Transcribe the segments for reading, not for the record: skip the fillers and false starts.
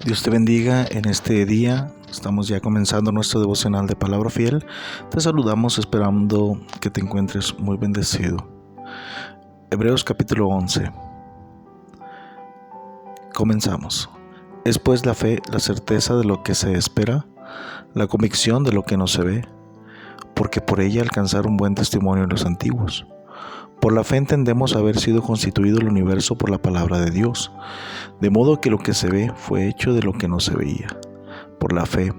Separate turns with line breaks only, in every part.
Dios te bendiga en este día. Estamos ya comenzando nuestro devocional de Palabra Fiel. Te saludamos esperando que te encuentres muy bendecido. Hebreos capítulo 11. Comenzamos. Es pues la fe, la certeza de lo que se espera, la convicción de lo que no se ve, porque por ella alcanzaron buen testimonio los antiguos. Por la fe entendemos haber sido constituido el universo por la palabra de Dios, de modo que lo que se ve fue hecho de lo que no se veía. Por la fe,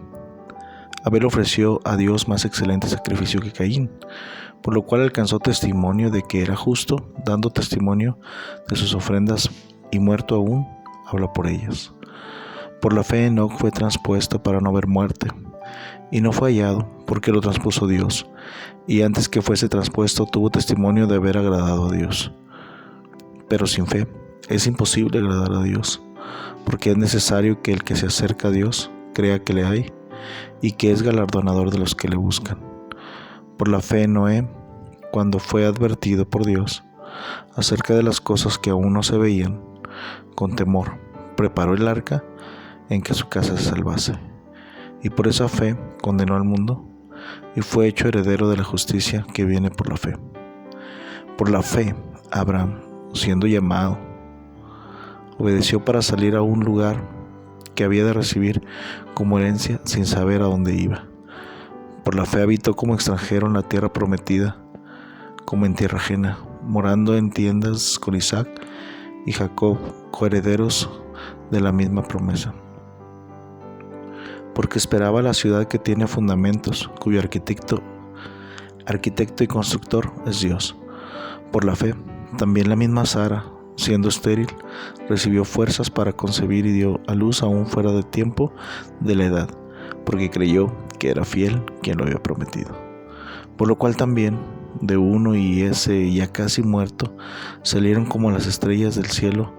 Abel ofreció a Dios más excelente sacrificio que Caín, por lo cual alcanzó testimonio de que era justo, dando testimonio de sus ofrendas, y muerto aún, habla por ellas. Por la fe Enoc fue transpuesto para no ver muerte, y no fue hallado, porque lo transpuso Dios, y antes que fuese transpuesto tuvo testimonio de haber agradado a Dios. Pero sin fe es imposible agradar a Dios, porque es necesario que el que se acerca a Dios crea que le hay, y que es galardonador de los que le buscan. Por la fe Noé, cuando fue advertido por Dios acerca de las cosas que aún no se veían, con temor preparó el arca en que su casa se salvase, y por esa fe condenó al mundo, y fue hecho heredero de la justicia que viene por la fe. Por la fe, Abraham, siendo llamado, obedeció para salir a un lugar que había de recibir como herencia sin saber a dónde iba. Por la fe habitó como extranjero en la tierra prometida, como en tierra ajena, morando en tiendas con Isaac y Jacob, coherederos de la misma promesa. Porque esperaba la ciudad que tiene fundamentos, cuyo arquitecto y constructor es Dios. Por la fe, también la misma Sara, siendo estéril, recibió fuerzas para concebir y dio a luz aún fuera de tiempo de la edad, porque creyó que era fiel quien lo había prometido. Por lo cual también, de uno y ese ya casi muerto, salieron como las estrellas del cielo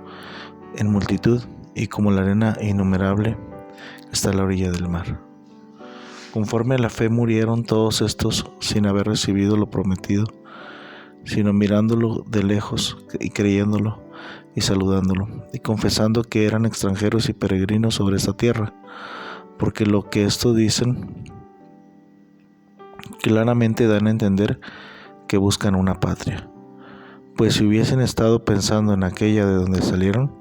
en multitud, y como la arena innumerable está a la orilla del mar. Conforme a la fe murieron todos estos sin haber recibido lo prometido, sino mirándolo de lejos y creyéndolo y saludándolo, y confesando que eran extranjeros y peregrinos sobre esta tierra, porque lo que esto dicen claramente dan a entender que buscan una patria. Pues si hubiesen estado pensando en aquella de donde salieron,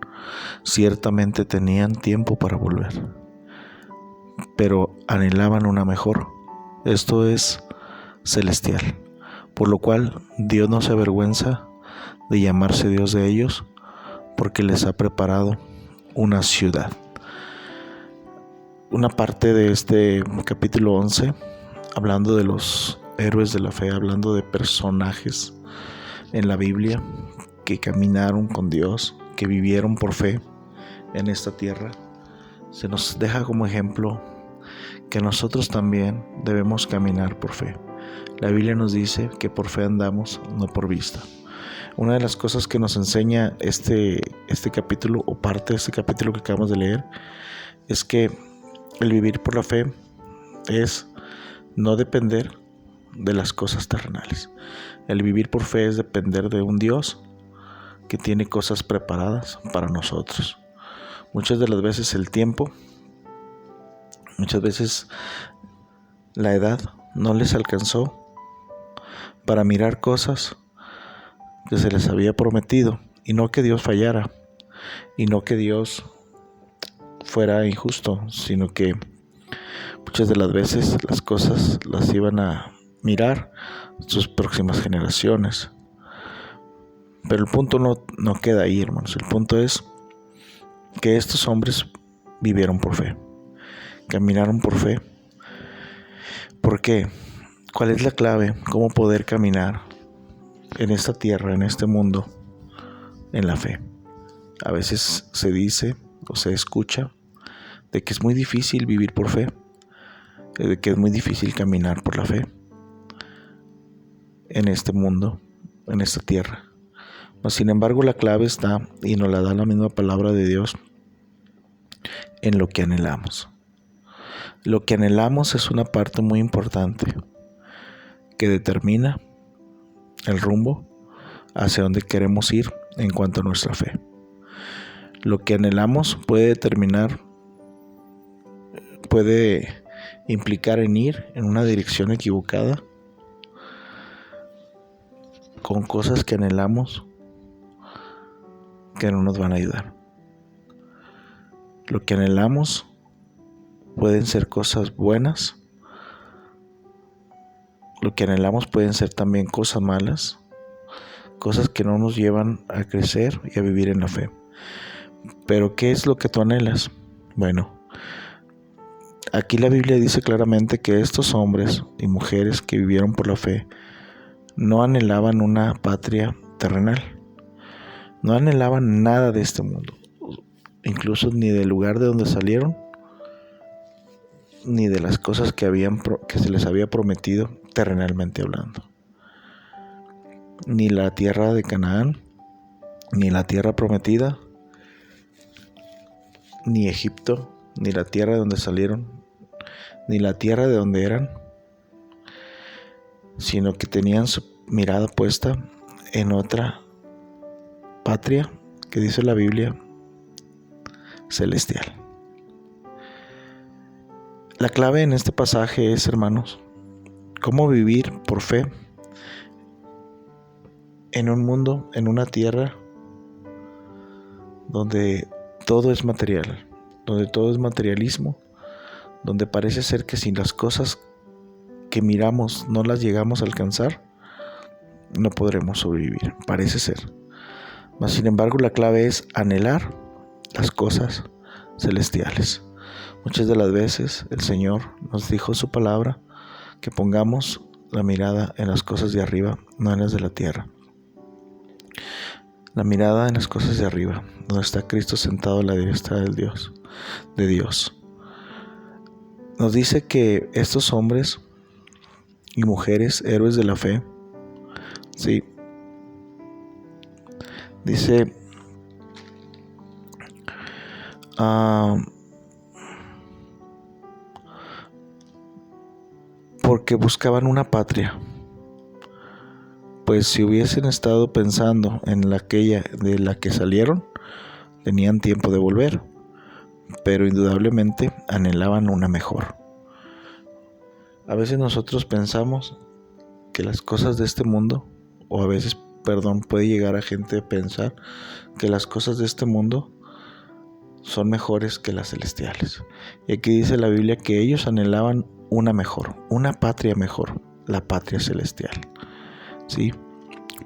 ciertamente tenían tiempo para volver. Pero anhelaban una mejor, esto es, celestial. Por lo cual Dios no se avergüenza de llamarse Dios de ellos, porque les ha preparado una ciudad. Una parte de este capítulo 11, hablando de los héroes de la fe, hablando de personajes en la Biblia que caminaron con Dios, que vivieron por fe en esta tierra, se nos deja como ejemplo que nosotros también debemos caminar por fe. La Biblia nos dice que por fe andamos, no por vista. Una de las cosas que nos enseña este capítulo, o parte de este capítulo que acabamos de leer, es que el vivir por la fe es no depender de las cosas terrenales. El vivir por fe es depender de un Dios que tiene cosas preparadas para nosotros. Muchas de las veces el tiempo, muchas veces la edad no les alcanzó para mirar cosas que se les había prometido, y no que Dios fallara, y no que Dios fuera injusto, sino que muchas de las veces las cosas las iban a mirar sus próximas generaciones. Pero el punto no queda ahí, hermanos. El punto es que estos hombres vivieron por fe, caminaron por fe. ¿Por qué? ¿Cuál es la clave? ¿Cómo poder caminar en esta tierra, en este mundo, en la fe? A veces se dice o se escucha de que es muy difícil vivir por fe, de que es muy difícil caminar por la fe en este mundo, en esta tierra. Sin embargo, la clave está, y nos la da la misma palabra de Dios, en lo que anhelamos. Lo que anhelamos es una parte muy importante que determina el rumbo hacia donde queremos ir en cuanto a nuestra fe. Lo que anhelamos puede determinar puede implicar en ir en una dirección equivocada con cosas que anhelamos que no nos van a ayudar. Lo que anhelamos pueden ser cosas buenas, lo que anhelamos pueden ser también cosas malas, cosas que no nos llevan a crecer y a vivir en la fe. Pero ¿qué es lo que tú anhelas? Bueno, aquí la Biblia dice claramente que estos hombres y mujeres que vivieron por la fe no anhelaban una patria terrenal, no anhelaban nada de este mundo, incluso ni del lugar de donde salieron, ni de las cosas que se les había prometido terrenalmente hablando. Ni la tierra de Canaán, ni la tierra prometida, ni Egipto, ni la tierra de donde salieron, ni la tierra de donde eran, sino que tenían su mirada puesta en otra patria que dice la Biblia celestial. La clave en este pasaje es, hermanos, cómo vivir por fe en un mundo, en una tierra donde todo es material, donde todo es materialismo, donde parece ser que si las cosas que miramos no las llegamos a alcanzar, no podremos sobrevivir, parece ser. Mas sin embargo, la clave es anhelar las cosas celestiales. Muchas de las veces el Señor nos dijo en su palabra que pongamos la mirada en las cosas de arriba, no en las de la tierra. La mirada en las cosas de arriba, donde está Cristo sentado a la diestra de Dios. Nos dice que estos hombres y mujeres, héroes de la fe, sí, dice, porque buscaban una patria. Pues si hubiesen estado pensando en aquella de la que salieron, tenían tiempo de volver, pero indudablemente anhelaban una mejor. A veces nosotros pensamos que las cosas de este mundo, o a veces, puede llegar a gente a pensar que las cosas de este mundo son mejores que las celestiales. Y aquí dice la Biblia que ellos anhelaban una mejor, una patria mejor, la patria celestial. ¿Sí?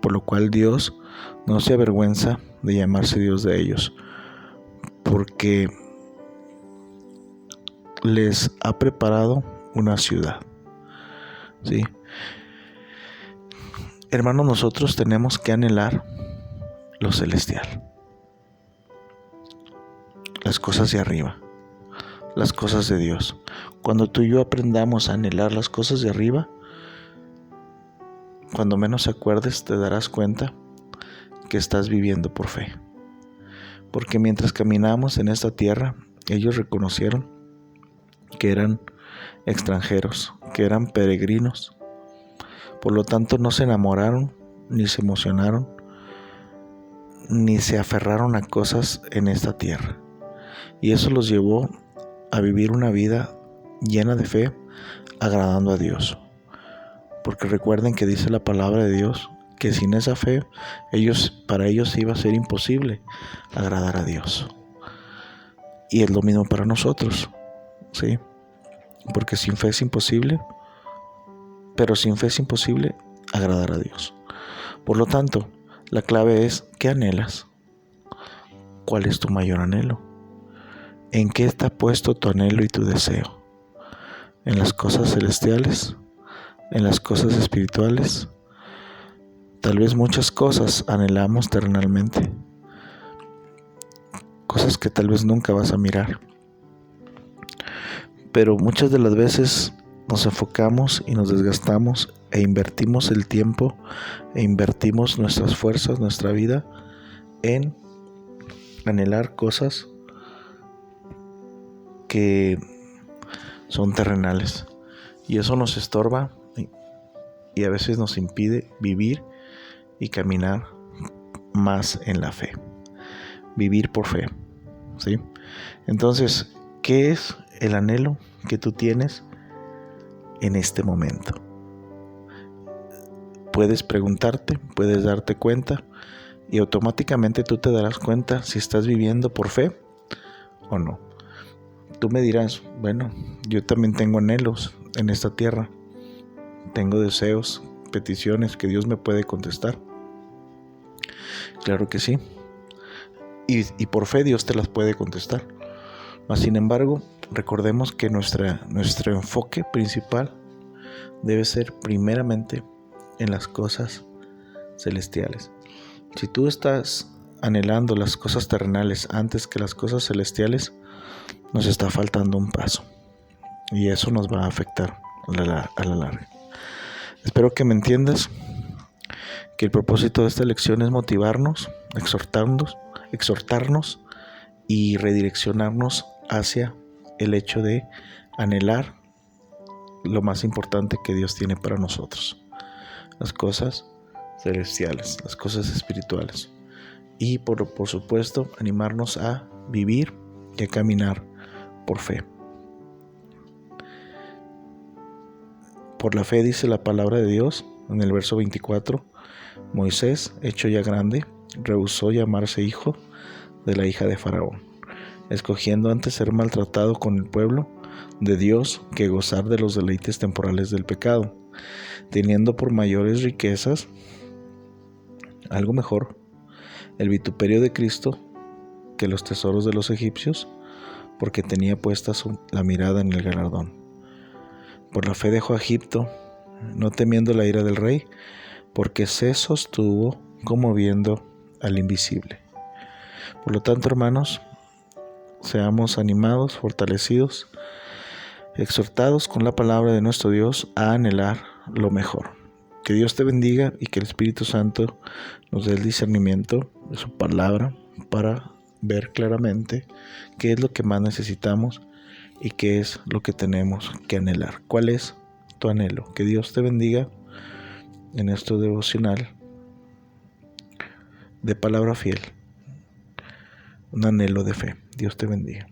Por lo cual Dios no se avergüenza de llamarse Dios de ellos, porque les ha preparado una ciudad. ¿Sí? Hermanos, nosotros tenemos que anhelar lo celestial, las cosas de arriba, las cosas de Dios. Cuando tú y yo aprendamos a anhelar las cosas de arriba, cuando menos acuerdes te darás cuenta que estás viviendo por fe. Porque mientras caminamos en esta tierra, ellos reconocieron que eran extranjeros, que eran peregrinos. Por lo tanto, no se enamoraron, ni se emocionaron, ni se aferraron a cosas en esta tierra. Y eso los llevó a vivir una vida llena de fe, agradando a Dios. Porque recuerden que dice la palabra de Dios que sin esa fe, para ellos iba a ser imposible agradar a Dios. Y es lo mismo para nosotros, ¿sí? Porque sin fe es imposible, pero sin fe es imposible agradar a Dios. Por lo tanto, la clave es, ¿qué anhelas? ¿Cuál es tu mayor anhelo? ¿En qué está puesto tu anhelo y tu deseo? ¿En las cosas celestiales? ¿En las cosas espirituales? Tal vez muchas cosas anhelamos terrenalmente, cosas que tal vez nunca vas a mirar, pero muchas de las veces nos enfocamos y nos desgastamos e invertimos el tiempo e invertimos nuestras fuerzas, nuestra vida en anhelar cosas que son terrenales, y eso nos estorba y a veces nos impide vivir y caminar más en la fe, vivir por fe, ¿sí? Entonces, ¿qué es el anhelo que tú tienes en este momento. Puedes preguntarte, puedes darte cuenta y automáticamente tú te darás cuenta si estás viviendo por fe o no. Tú me dirás, bueno, yo también tengo anhelos en esta tierra, tengo deseos, peticiones que Dios me puede contestar. Claro que sí, y por fe Dios te las puede contestar. Mas sin embargo, recordemos que nuestro enfoque principal debe ser primeramente en las cosas celestiales. Si tú estás anhelando las cosas terrenales antes que las cosas celestiales, nos está faltando un paso. Y eso nos va a afectar a la larga. Espero que me entiendas que el propósito de esta lección es motivarnos, exhortarnos y redireccionarnos hacia el hecho de anhelar lo más importante que Dios tiene para nosotros, las cosas celestiales, las cosas espirituales, y por supuesto animarnos a vivir y a caminar por fe. Por la fe dice la palabra de Dios en el verso 24, Moisés, hecho ya grande, rehusó llamarse hijo de la hija de Faraón, escogiendo antes ser maltratado con el pueblo de Dios que gozar de los deleites temporales del pecado, teniendo por mayores riquezas algo mejor, el vituperio de Cristo, que los tesoros de los egipcios, porque tenía puesta la mirada en el galardón. Por la fe dejó a Egipto, no temiendo la ira del rey, porque se sostuvo como viendo al invisible. Por lo tanto, hermanos, seamos animados, fortalecidos, exhortados con la palabra de nuestro Dios a anhelar lo mejor. Que Dios te bendiga y que el Espíritu Santo nos dé el discernimiento de su palabra para ver claramente qué es lo que más necesitamos y qué es lo que tenemos que anhelar. ¿Cuál es tu anhelo? Que Dios te bendiga en este devocional de palabra fiel, un anhelo de fe. Dios te bendiga.